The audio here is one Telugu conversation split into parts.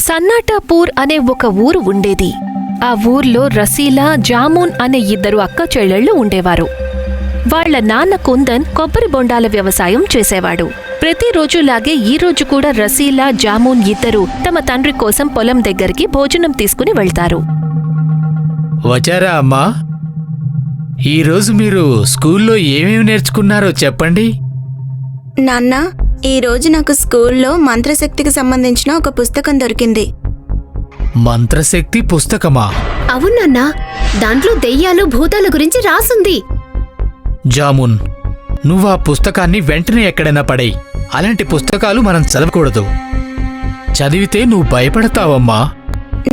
సన్నాటాపూర్ అనే ఒక ఊరు ఉండేది. ఆ ఊర్లో రసీలా, జామూన్ అనే ఇద్దరు అక్క చెల్లెళ్ళు ఉండేవారు. వాళ్ల నాన్న కుందన్ కొబ్బరి బొండాల వ్యవసాయం చేసేవాడు. ప్రతిరోజులాగే ఈ రోజు కూడా రసీలా, జామూన్ ఇద్దరు తమ తండ్రి కోసం పొలం దగ్గరికి భోజనం తీసుకుని వెళ్తారు. వచ్చారా అమ్మా? ఈరోజు మీరు స్కూల్లో ఏమేమి నేర్చుకున్నారో చెప్పండి. నాన్న, ఈరోజు నాకు స్కూల్లో మంత్రశక్తికి సంబంధించిన ఒక పుస్తకం దొరికింది. మంత్రశక్తి పుస్తకమా? అవునన్నా, దాంట్లో దెయ్యాలు, భూతాల గురించి రాసుంది. జామున్, నువ్వు ఆ పుస్తకాన్ని వెంటనే ఎక్కడైనా పడేయ్. అలాంటి పుస్తకాలు మనం చదవకూడదు. చదివితే నువ్వు భయపడతావమ్మా.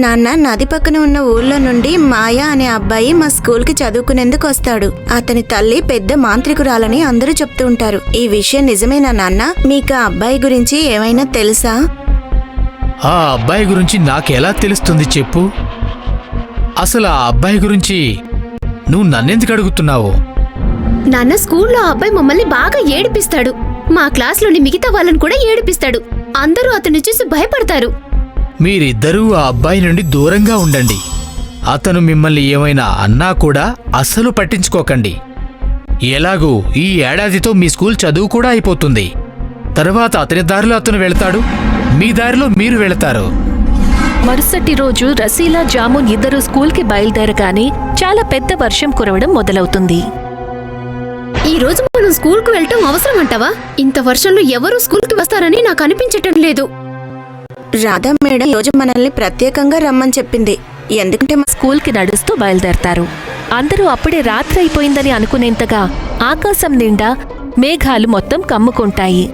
నాన్న, నది పక్కన ఉన్న ఊళ్ళో నుండి మాయా అనే అబ్బాయి మా స్కూల్కి చదువుకునేందుకు వస్తాడు. అతని తల్లి పెద్ద మాంత్రికురాలని అందరూ చెప్తూ ఉంటారు. ఈ విషయం నిజమేనా నాన్న? మీకు ఆ అబ్బాయి గురించి ఏమైనా తెలుసా? ఆ అబ్బాయి గురించి నాకెలా తెలుస్తుంది చెప్పు? అసలు ఆ అబ్బాయి గురించి నువ్వు నన్నెందుకు అడుగుతున్నావు? నాన్న, స్కూల్లో ఆ అబ్బాయి మమ్మల్ని బాగా ఏడిపిస్తాడు. మా క్లాస్లోని మిగతా వాళ్ళని కూడా ఏడిపిస్తాడు. అందరూ అతన్ని చూసి భయపడతారు. మీరిద్దరూ ఆ అబ్బాయి నుండి దూరంగా ఉండండి. అతను మిమ్మల్ని ఏమైనా అన్నా కూడా అస్సలు పట్టించుకోకండి. ఎలాగూ ఈ ఏడాదితో మీ స్కూల్ చదువు కూడా అయిపోతుంది. తర్వాత అతని దారిలో అతను వెళతాడు, మీ దారిలో మీరు వెళతారు. మరుసటి రోజు రసీలా, జామూన్ ఇద్దరూ స్కూల్కి బయలుదేరగానే చాలా పెద్ద వర్షం కురవడం మొదలవుతుంది. ఈ రోజు మనం స్కూల్కు వెళ్ళటం అవసరం అంటావా? ఇంత వర్షంలో ఎవరూ స్కూల్కి వస్తారని నాకు అనిపించటం లేదు. రాధా మేడం ఈరోజు మనల్ని ప్రత్యేకంగా రమ్మని చెప్పింది. ఎందుకంటే స్కూల్కి నడుస్తూ బయలుదేరతారు. అందరూ అప్పుడే రాత్రి అయిపోయిందని అనుకునేంతగా ఆకాశం నిండా మేఘాలు మొత్తం కమ్ముకుంటాయి.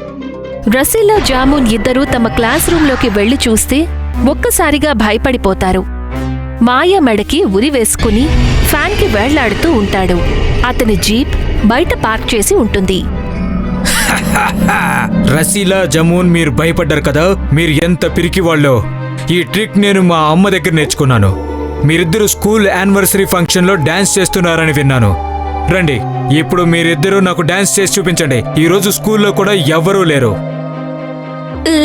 రసీలా, జామూన్ ఇద్దరూ తమ క్లాస్ రూంలోకి వెళ్లి చూస్తే ఒక్కసారిగా భయపడిపోతారు. మాయ మెడకి ఉరి వేసుకుని ఫ్యాన్కి వేళ్లాడుతూ ఉంటాడు. అతని జీప్ బయట పార్క్ చేసి ఉంటుంది. రసీలా, జమూన్, మీరు భయపడ్డారు కదా? మీరు ఎంత పిరికివాళ్ళో! ఈ ట్రిక్ నేను మా అమ్మ దగ్గర నేర్చుకున్నాను. మీరిద్దరూ స్కూల్ యానివర్సరీ ఫంక్షన్లో డాన్స్ చేస్తున్నారని విన్నాను. రండి, ఇప్పుడు మీరిద్దరూ నాకు డాన్స్ చేసి చూపించండి. ఈరోజు స్కూల్లో కూడా ఎవ్వరూ లేరు.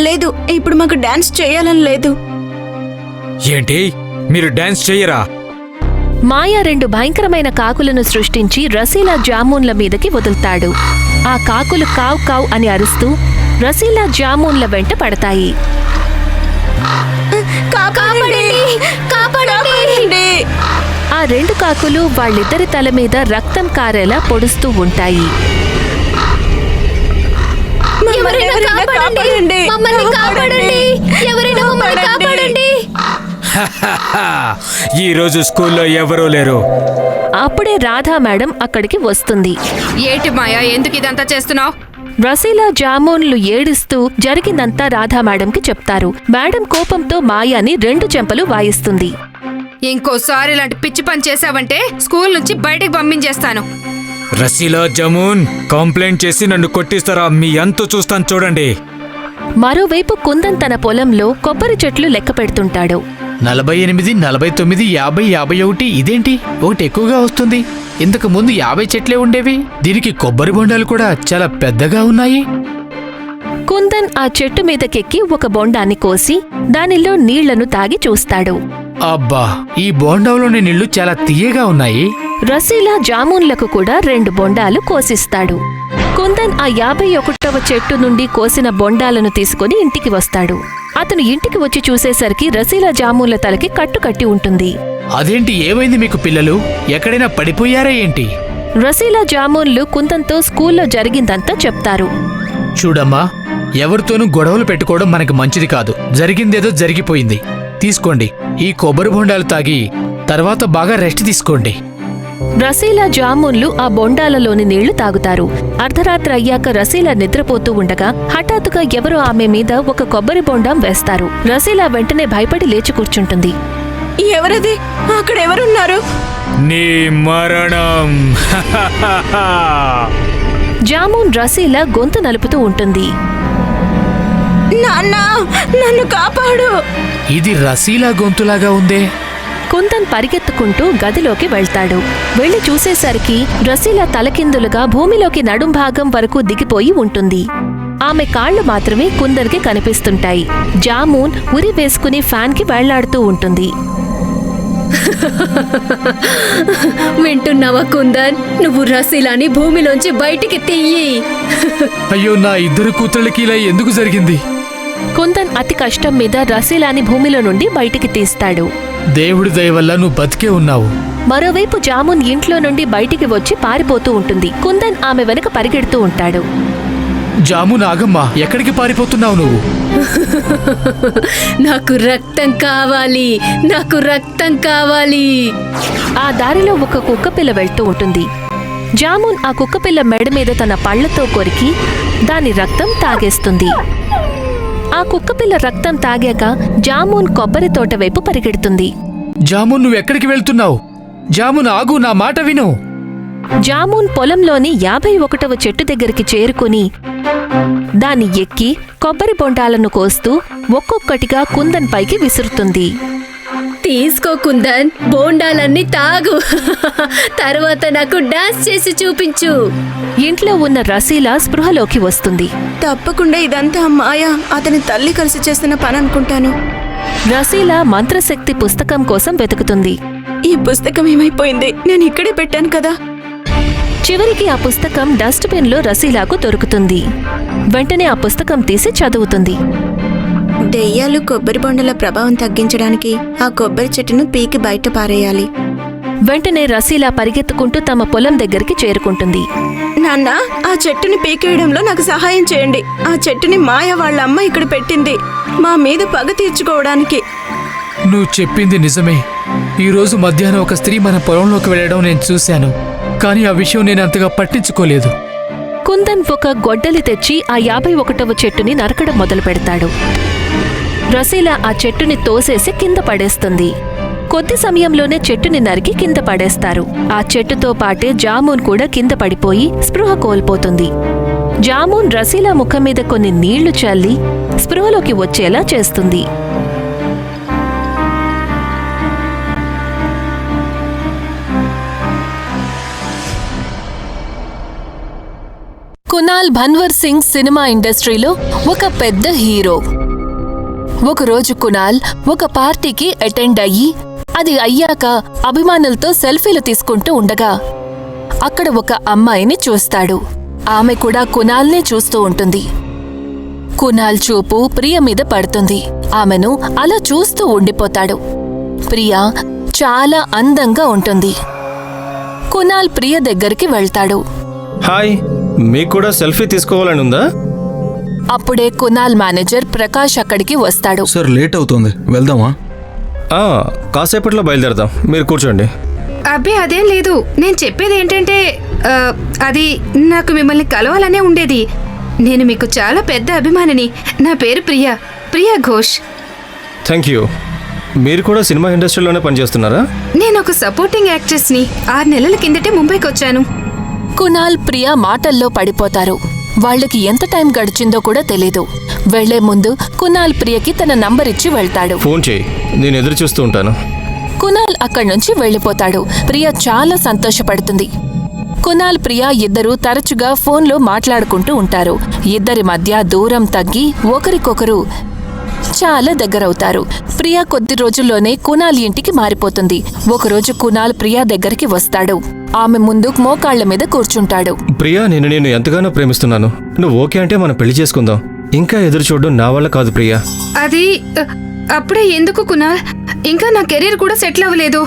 లేదు, ఇప్పుడు మాకు డాన్స్ చేయాలని లేదు. ఏంటి, మీరు డాన్స్ చెయ్యరా? మాయా రెండు భయంకరమైన కాకులను సృష్టించి రసీలా, జామూన్ల మీదకి వదులుతాడు. ఆ కాకులు కావ్ కావ్ అని అరుస్తూ రసీలా, జామూన్ల వెంట పడతాయి. ఆ రెండు కాకులు వాళ్ళిద్దరి తల మీద రక్తం కారేలా పొడుస్తూ ఉంటాయి. ఈ రోజు స్కూల్లో ఎవరూ లేరు. అప్పుడే రాధా మేడం అక్కడికి వస్తుంది. ఏంటి మాయా, ఎందుకు ఇదంతా చేస్తున్నావు? రసీలా, జామూన్లు ఏడుస్తూ జరిగిందంతా రాధా మేడంకి చెప్తారు. మేడం కోపంతో మాయాని రెండు చెంపలు వాయిస్తుంది. ఇంకోసారి ఇలాంటి పిచ్చి పని చేశావంటే స్కూల్ నుంచి బయటికి పంపించేస్తాను. రసీలా, జమూన్, కంప్లైంట్ చేసి నన్ను కొట్టిస్తారా? మీ అంతు చూస్తాను, చూడండి. మరోవైపు కుందన్ తన పొలంలో కొబ్బరి చెట్లు లెక్క పెడుతుంటాడు. 48, 49, 50, 51. ఇదేంటి ఒకటి ఎక్కువగా వస్తుంది? ఇంతకు ముందు 50 చెట్లే ఉండేవి. దీనికి కొబ్బరి బొండాలు కూడా చాలా పెద్దగా ఉన్నాయి. కుందన్ ఆ చెట్టు మీదకెక్కి ఒక బొండాన్ని కోసి దానిలో నీళ్లను తాగి చూస్తాడు. అబ్బా, ఈ బోండాలోని నీళ్లు చాలా తీయగా ఉన్నాయి. రసీలా, జామూన్లకు కూడా 2 బొండాలు కోసిస్తాడు. కుందన్ ఆ 51వ చెట్టు నుండి కోసిన బొండాలను తీసుకుని ఇంటికి వస్తాడు. అతను ఇంటికి వచ్చి చూసేసరికి రసీలా, జామూన్ల తలకి కట్టుకట్టి ఉంటుంది. అదేంటి, ఏమైంది మీకు పిల్లలు? ఎక్కడైనా పడిపోయారా ఏంటి? రసీలా, జామూన్లు కుందన్తో స్కూల్లో జరిగిందంతా చెప్తారు. చూడమ్మా, ఎవరితోనూ గొడవలు పెట్టుకోవడం మనకి మంచిది కాదు. జరిగిందేదో జరిగిపోయింది. తీసుకోండి, ఈ కొబ్బరి బొండాలు తాగి తర్వాత బాగా రెస్ట్ తీసుకోండి. రసీలా, జామూన్లు ఆ బొండాలలోని నీళ్లు తాగుతారు. అర్ధరాత్రి అయ్యాక రసీలా నిద్రపోతూ ఉండగా హఠాత్తుగా ఎవరో ఆమె మీద ఒక కొబ్బరి బొండాం వేస్తారు. రసీలా వెంటనే భయపడి లేచి కూర్చుంటుంది. ఎవరది? అక్కడ ఎవరున్నారు? నీ మరణం. జామూన్ రసీలా గొంతు నలుపుతూ ఉంటుంది. నాన్న, నన్ను కాపాడు. ఇది రసీలా గొంతులాగా ఉందే. కుందన్ పరిగెత్తుకుంటూ గదిలోకి వెళ్తాడు. వెళ్లి చూసేసరికి రసీలా తలకిందులుగా భూమిలోకి నడుంభాగం వరకు దిగిపోయి ఉంటుంది. ఆమె కాళ్లు మాత్రమే కుందన్కి కనిపిస్తుంటాయి. జామూన్ ఉరి వేసుకుని ఫ్యాన్కి వేళ్లాడుతూ ఉంటుంది. వింటున్నావా కుందన్? నువ్వు రసీలాని భూమిలోంచి బయటికి తీయి. అయ్యో, నా ఇద్దరు కూతుళ్ళకి ఇలా ఎందుకు జరిగింది? కుందన్ అతి కష్టం మీద రసీలాని భూమిలో నుండి బయటికి తీస్తాడు. దేవుడి దయ వల్ల నువ్వు బతికే ఉన్నావు. మరోవైపు జామున్ ఇంట్లో నుండి బయటికి వచ్చి పారిపోతూ ఉంటుంది. కుందన్ ఆమె వెనక పరిగెడుతూ ఉంటాడు. జామున్, ఆగమ్మా, ఎక్కడికి పారిపోతున్నావు నువ్వు? నాకు రక్తం కావాలి, నాకు రక్తం కావాలి. ఆ దారిలో ఒక కుక్కపిల్ల వెళ్తూ ఉంటుంది. జామున్ ఆ కుక్కపిల్ల మెడ మీద తన పళ్లతో కొరికి దాని రక్తం తాగేస్తుంది. ఆ కుక్కపిల్ల రక్తం తాగాక జామున్ కొబ్బరి తోట వైపు పరిగెడుతుంది. జామున్, నువ్వెక్కడికి వెళ్తున్నావు? జామున్, ఆగు, నా మాట విను. జామున్ పొలంలోని 51వ చెట్టు దగ్గరికి చేరుకుని దాన్ని ఎక్కి కొబ్బరి బొండాలను కోస్తూ ఒక్కొక్కటిగా కుందన్ పైకి విసురుతుంది. తీసుకో కుందన్, బోండాలన్నీ తాగు. తర్వాత నాకు డాన్స్ చేసి చూపించు. ఇంట్లో ఉన్న రసీలా స్పృహలోకి వస్తుంది. తప్పకుండా ఇదంతా మాయా అతని తల్లి కలిసి చేస్తున్న పని అనుకుంటాను. రసీలా మంత్రశక్తి పుస్తకం కోసం వెతుకుతుంది. ఈ పుస్తకం ఏమైపోయింది? నేను ఇక్కడే పెట్టాను కదా. చివరికి ఆ పుస్తకం డస్ట్బిన్లో రసీలాకు దొరుకుతుంది. వెంటనే ఆ పుస్తకం తీసి చదువుతుంది. దెయ్యాలు కొబ్బరి బొండల ప్రభావం తగ్గించడానికి ఆ కొబ్బరి చెట్టును పీకి బయట పారేయాలి. వెంటనే రసీలా పరిగెత్తుకుంటూ తమ పొలం దగ్గరికి చేరుకుంటుంది. నాన్న, ఆ చెట్టుని పీకేయడంలో నాకు సహాయం చేయండి. ఆ చెట్టుని మాయ వాళ్ళ అమ్మ ఇక్కడ పెట్టింది మా మీద పగ తీర్చుకోవడానికి. నువ్వు చెప్పింది నిజమే. ఈరోజు మధ్యాహ్నం ఒక స్త్రీ మన పొలంలోకి వెళ్ళడం నేను చూశాను, కానీ ఆ విషయం నేను అంతగా పట్టించుకోలేదు. కుందన్ ఒక గొడ్డలి తెచ్చి ఆ 51వ చెట్టుని నరకడం మొదలు పెడతాడు. రసీలా ఆ చెట్టుని తోసేసి కింద పడేస్తుంది. కొద్ది సమయంలోనే చెట్టుని నరికి కింద పడేస్తారు. ఆ చెట్టుతో పాటే జామూన్ కూడా కింద పడిపోయి స్పృహ కోల్పోతుంది. జామూన్ రసీలా ముఖం మీద కొన్ని నీళ్లు చల్లి స్పృహలోకి వచ్చేలా చేస్తుంది. కునాల్ భన్వర్ సింగ్ సినిమా ఇండస్ట్రీలో ఒక పెద్ద హీరో. ఒకరోజు కునాల్ ఒక పార్టీకి అటెండ్ అయ్యి అది అయ్యాక అభిమానులతో సెల్ఫీలు తీసుకుంటూ ఉండగా అక్కడ ఒక అమ్మాయిని చూస్తాడు. ఆమె కూడా కునాల్నే చూస్తూ ఉంటుంది. కునాల్ చూపు ప్రియ మీద పడుతుంది. ఆమెను అలా చూస్తూ ఉండిపోతాడు. ప్రియ చాలా అందంగా ఉంటుంది. కునాల్ ప్రియ దగ్గరికి వెళ్తాడు. హాయ్, మీకు కూడా సెల్ఫీ తీసుకోవాలని ఉందా? అప్పుడే కునాల్ మేనేజర్ ప్రకాష్ అక్కడికి వస్తాడు. సార్, లేట్ అవుతుంది, వెళ్దామా? కాసేపట్లో బయలుదేరదాం, మీరు కూర్చోండి. అబ్బే అదేం లేదు. నేను చెప్పేది ఏంటంటే అది నాకు మిమ్మల్ని కలవాలనే ఉండేది. నేను మీకు చాలా పెద్ద అభిమానిని. నా పేరు ప్రియా ఘోష్. Thank you. మీరు కూడా సినిమా ఇండస్ట్రీలోనే పనిచేస్తున్నారా? నేను ఒక సపోర్టింగ్ యాక్ట్రెస్ని. 6 నెలల కిందటే ముంబైకి వచ్చాను. కునాల్ ప్రియ మాటల్లో పడిపోతారు. వాళ్లకి ఎంత టైం గడిచిందో కూడా తెలీదు. వెళ్లే ముందు కునాల్ ప్రియకి తన నంబర్ ఇచ్చి వెళ్తాడు. ఫోన్ చేయి, నేను ఎదురు చూస్తూ ఉంటాను. కునాల్ అక్కడి నుంచి వెళ్లిపోతాడు. ప్రియ చాలా సంతోషపడుతుంది. కునాల్ ప్రియ ఇద్దరూ తరచుగా ఫోన్లో మాట్లాడుకుంటూ ఉంటారు. ఇద్దరి మధ్య దూరం తగ్గి ఒకరికొకరు చాలా దగ్గరవుతారు. ప్రియా కొద్ది రోజుల్లోనే కునాల్ ఇంటికి మారిపోతుంది. ఒకరోజు కునాల్ ప్రియా దగ్గరికి వస్తాడు. ఆమె ముందు మోకాళ్ల మీద కూర్చుంటాడు. ప్రియా, నేను ఎంతగానో ప్రేమిస్తున్నాను. నువ్వు ఓకే అంటే మనం పెళ్లి చేసుకుందాం. ఇంకా ఎదురు చూడడం నా వల్ల కాదు ప్రియా. అది అప్పుడే ఎందుకు కునాల్? ఇంకా నా కెరీర్ కూడా సెటిల్ అవ్వలేదు.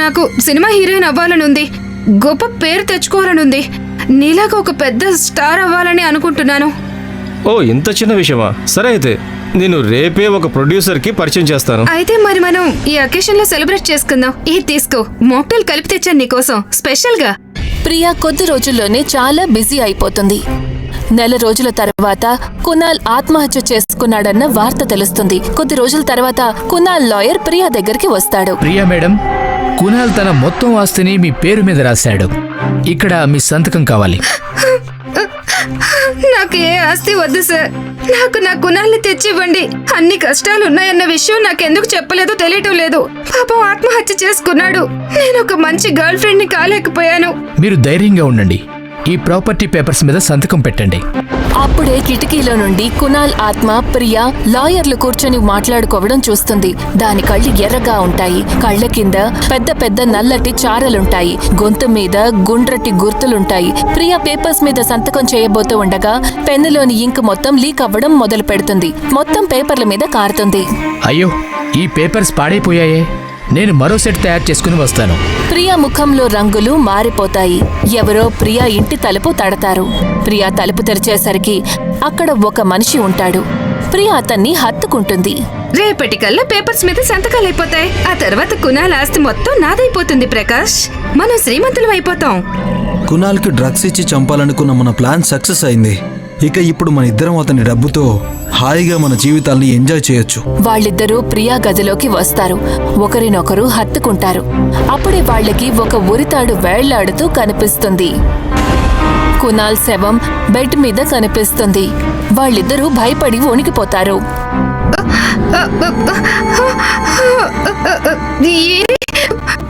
నాకు సినిమా హీరోయిన్ అవ్వాలనుంది, గొప్ప పేరు తెచ్చుకోవాలనుంది. నీలాగా ఒక పెద్ద స్టార్ అవ్వాలని అనుకుంటున్నాను. ఓ, ఇంత చిన్న విషయమా? సరే అయితే నేను రేపే ఒక ప్రొడ్యూసర్కి పరిచయం చేస్తాను. అయితే మరి మనం ఈ అకేషన్ లో సెలబ్రేట్ చేసుకుందాం. ఇది తీసుకో, మాక్టైల్ కలిపి తెచ్చాను నీకోసం స్పెషల్ గా. ప్రియా కొద్ది రోజుల్లోనే చాలా బిజీ అయిపోతుంది. నెల రోజుల తర్వాత కునాల్ ఆత్మహత్య చేసుకున్నాడన్న వార్త తెలుస్తుంది. కొద్ది రోజుల తర్వాత కునాల్ లాయర్ ప్రియా దగ్గరికి వస్తాడు. ప్రియా మేడం, కునాల్ తన మొత్తం ఆస్తిని మీ పేరు మీద రాశాడు. ఇక్కడ మీ సంతకం కావాలి. నాకు ఏ ఆస్తి వద్దు సార్. నాకు నా కునాల్ని తెచ్చివ్వండి. అన్ని కష్టాలు ఉన్నాయన్న విషయం నాకెందుకు చెప్పలేదో తెలియటం లేదు. పాపం ఆత్మహత్య చేసుకున్నాడు. నేను ఒక మంచి గర్ల్ ఫ్రెండ్ ని కాలేకపోయాను. మీరు ధైర్యంగా ఉండండి. ఈ ప్రాపర్టీ పేపర్స్ మీద సంతకం పెట్టండి. అప్పుడే కిటికీలో నుండి కునాల్ ఆత్మ ప్రియా లాయర్లు కూర్చొని మాట్లాడుకోవడం చూస్తుంది. దాని కళ్ళు ఎర్రగా ఉంటాయి. కళ్ళ కింద పెద్ద పెద్ద నల్లటి చారలుంటాయి. గొంతు మీద గుండ్రటి గుర్తులుంటాయి. ప్రియా పేపర్స్ మీద సంతకం చేయబోతూ ఉండగా పెన్నులోని ఇంక్ మొత్తం లీక్ అవ్వడం మొదలు పెడుతుంది. మొత్తం పేపర్ల మీద కారుతుంది. అయ్యో, ఈ పేపర్స్ పాడైపోయాయే. నేను మరో సెట్ తయారు చేసుకుని వస్తాను. ప్రియా ముఖంలో రంగులు మారిపోతాయి. ఎవరో ప్రియా ఇంటి తలుపు తడతారు. ప్రియా తలుపు తెరిచేసరికి అక్కడ ఒక మనిషి ఉంటాడు. ప్రియా అతన్ని హత్తుకుంటుంది. రేపటికల్లా పేపర్స్ మీద సంతకాలైపోతాయి. ఆ తర్వాత కునాల్ ఆస్తి మొత్తం నాదైపోతుంది ప్రకాష్. మనం శ్రీమంతులం అయిపోతాం. కునాల్కి డ్రగ్స్ ఇచ్చి చంపాలనుకున్న మన ప్లాన్ సక్సెస్ అయింది. ఇక ఇప్పుడు మన ఇద్దరం అతని డబ్బుతో హాయిగా మన జీవితాల్ని ఎంజాయ్ చేయొచ్చు. వాళ్ళిద్దరూ ప్రియా గదిలోకి వస్తారు. ఒకరినొకరు హత్తుకుంటారు. అప్పుడే వాళ్ళకి ఒక ఉరితాడు వేళ్లాడుతూ కనిపిస్తుంది. కునాల్ శవం బెడ్ మీద కనిపిస్తుంది. వాళ్ళిద్దరూ భయపడి వణికిపోతారు.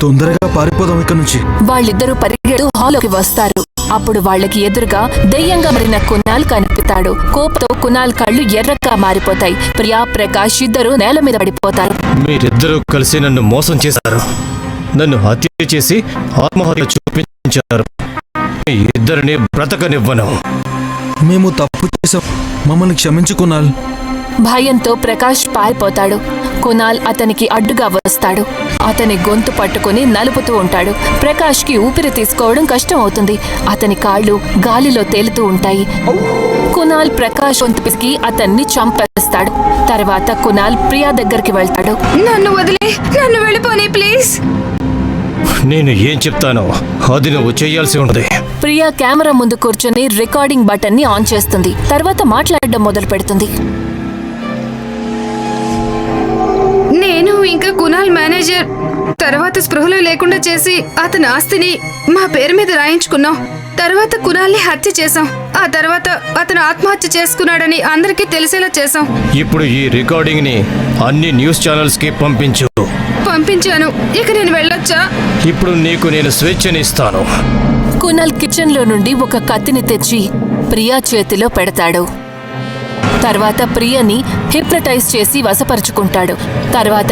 తొందరగా పారిపోదాం ఇక్కడ నుంచి. వాళ్ళిద్దరూ పరిగెడుతూ హాల్లోకి వస్తారు. అప్పుడు వాళ్ళకి ఎదురుగా దెయ్యంగా మారిన కునాల్ కనిపిస్తాడు. కోపంతో కునాల్ కళ్ళు ఎర్రగా మారిపోతాయి. ప్రియా ప్రకాష్ ఇద్దరు నేల మీద పడిపోతారు. మీరిద్దరూ కలిసి నన్ను మోసం చేశారు. నన్ను హత్య చేసి ఆత్మహత్య చూపించారు. మీ ఇద్దరిని బ్రతకనివ్వను. మేము తప్పు చేసాం, మమ్మల్ని క్షమించు కునాల్. భయంతో ప్రకాష్ పారిపోతాడు. కునాల్ అతనికి అడ్డుగా వస్తాడు. అతని గొంతు పట్టుకుని నలుపుతూ ఉంటాడు. ప్రకాష్కి ఊపిరి తీసుకోవడం కష్టం అవుతుంది. అతని కాళ్ళు గాలిలో తేలుతూ ఉంటాయి. కునాల్ ప్రకాష్ గొంతు పిసికి అతన్ని చంపేస్తాడు. తర్వాత కునాల్ ప్రియా దగ్గరికి వెళ్తాడు. నన్ను వదిలే, నన్ను వెళ్ళిపోనీ ప్లీజ్. నేను ఏం చెప్తానో అది నువ్వు చేయాల్సి ఉంటుంది. ప్రియా కెమెరా ముందు కూర్చొని రికార్డింగ్ బటన్ ని ఆన్ చేస్తుంది. తర్వాత మాట్లాడడం మొదలు పెడుతుంది. నేను ఇంకా కునాల్ మేనేజర్ తర్వాత స్పృహలో లేకుండా చేసి అతని ఆస్తిని మా పేరు మీద రాయించుకున్నాం. తర్వాత కునాల్ని హత్య చేశాం. ఆ తర్వాత అతను ఆత్మహత్య చేసుకున్నాడని అందరికీ తెలిసేలా చేశాం. ఇప్పుడు ఈ రికార్డింగ్ ని అన్ని న్యూస్ ఛానల్స్ కి పంపించాను. ఇక నేను వెళ్ళొచ్చా? ఇప్పుడు నీకు నేను స్వేచ్ఛనిస్తాను. కునాల్ కిచెన్ లో నుండి ఒక కత్తిని తెచ్చి ప్రియా చేతిలో పెడతాడు. తర్వాత ప్రియని హిప్నటైజ్ చేసి వశపరుచుకుంటాడు. తర్వాత